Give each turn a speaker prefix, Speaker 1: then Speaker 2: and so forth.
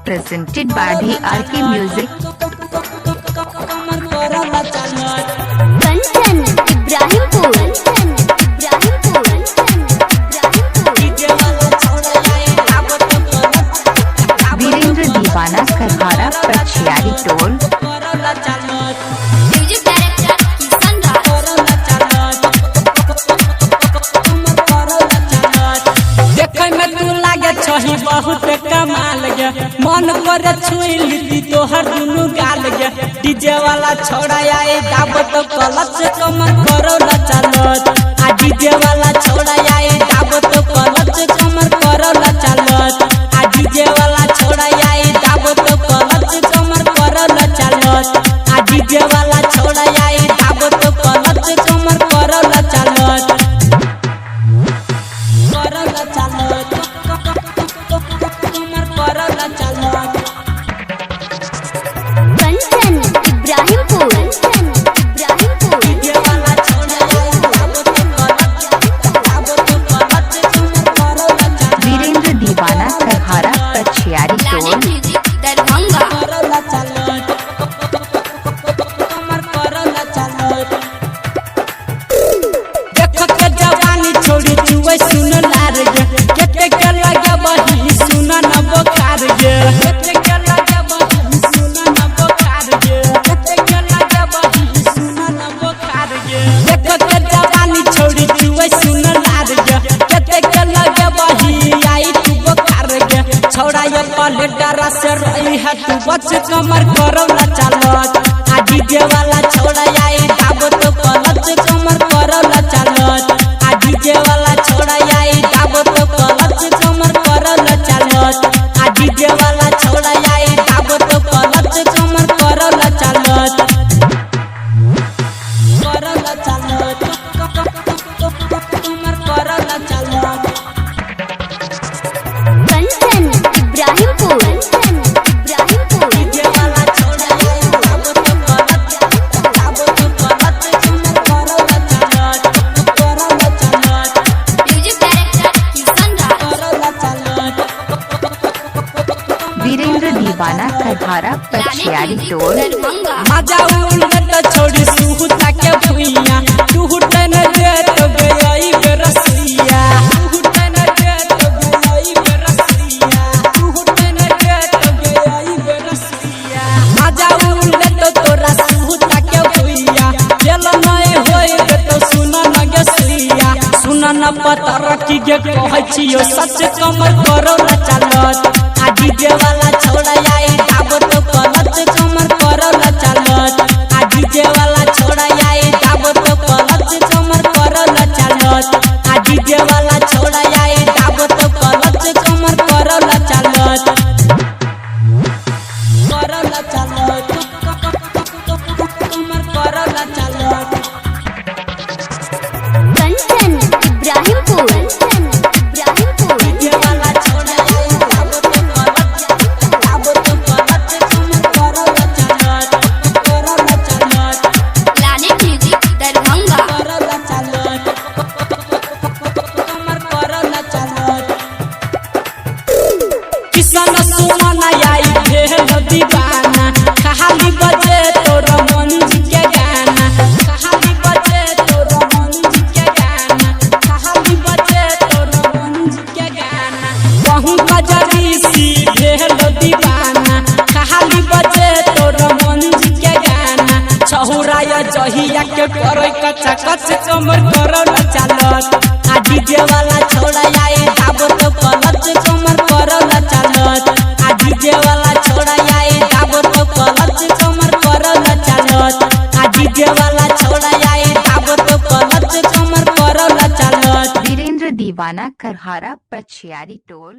Speaker 1: presented by DRK Music.
Speaker 2: Kanchan Ibrahimpur
Speaker 1: Virendra दीवाना करहारा पछियारी toll.
Speaker 2: Music director Kishan
Speaker 3: देखे में तू लागे छही बहुत कमाल गे, मन कर छुई ली तोहर दुनु गाल गे। डीजे वाला छोड़ा आए दावत कलच कमर करो न चलत। आ डीजे वाला छोड़ा आए दावत कलच कमर करो न चलत। आ डीजे वाला छोड़ा आए दावत कलच कमर करो न चलत। आ डीजे वाला छोड़ा आए दावत कलच कमर करो न चलत।
Speaker 2: कंचन इब्राहिमपुर
Speaker 1: वीरेंद्र दीवाना करहारा पछियारी टोल।
Speaker 2: म्यूजिक दरभंगा
Speaker 3: देखो के जवानी छोड़ी जुए सुन लार गे, केते के लगे बही सुन न बोखार गे। केते के लगे बही सुन न बोखार गे। केते के लगे बही सुन न बोखार गे। देखो के जवानी छोड़ी जुए सुन लार गे, केते के लगे बही आई तू बोखार गे। छोड़ा ये पले डरा से रही है तू बच कमर करो न चलत। आ डीजे वाला छोड़ा आई दावत कलच कमर करो न चलत। आ डीजे वाला छोड़ा आई दावत कलच कमर करो न चलत। आ डीजे वाला छोड़ा आई दावत कलच कमर करो न चलत। करो न चलत कमर करो न चलत।
Speaker 2: कंचन इब्राहिमपुर
Speaker 3: डीजे वाला छोड़ा आई दावत कलच कमर करो न चलत। करो न चलत
Speaker 2: म्यूजिक डायरेक्टर किशन
Speaker 3: करो न चलत।
Speaker 1: वीरेंद्र दीवाना करहारा पछियारी टोल।
Speaker 2: दरभंगा
Speaker 3: मजा उलट छोड़ी सुहुता के भुइया, टूट न दे तो गई बेरसिया। टूट न दे तो गई बेरसिया। टूट न दे तो गई बेरसिया। मजा उलट तोरा सुहुता के भुइया, चल नहीं होए तो सुन न गसिया। सुन न पता रखी गे कहै छियो सच कमर करो न चलत। आ डीजे वाला छोड़ा आई दावत कलच कमर करो न चलत। आ डीजे वाला छोड़ा आई दावत कलच कमर करो न चलत। आ डीजे वाला छोड़ा आई दावत कलच कमर करो न चलत। करो न चलत कमर करो न चलत।
Speaker 2: कंचन इब्राहिमपुर
Speaker 3: डीजे वाला छोड़ा आई दावत कलच कमर करो न चलत। करो न चलत
Speaker 2: लाने म्यूजिक दरभंगा
Speaker 3: करो न चलत कमर करो न चलत। किसान सुमन आई भेल दीवाना, खाली बजे तोर मंज के गाना। खाली बजे तोर मंज के गाना। खाली बजे तोर मंज के गाना। कहूँ बजरी सी भेल दीवाना, खाली बजे तोर मंज के गाना। छहुराया जहिया के करे कच्चा कच कमर करो न चलत। आ डीजे वाला छोड़ा आई दावत कलच कमर करो न चलत। आ डीजे वाला छोड़ा आई दावत कलच कमर करो न चलत। आ डीजे वाला छोड़ा आई दावत कलच कमर करो न चलत।
Speaker 1: वीरेंद्र दीवाना करहारा पछियारी टोल।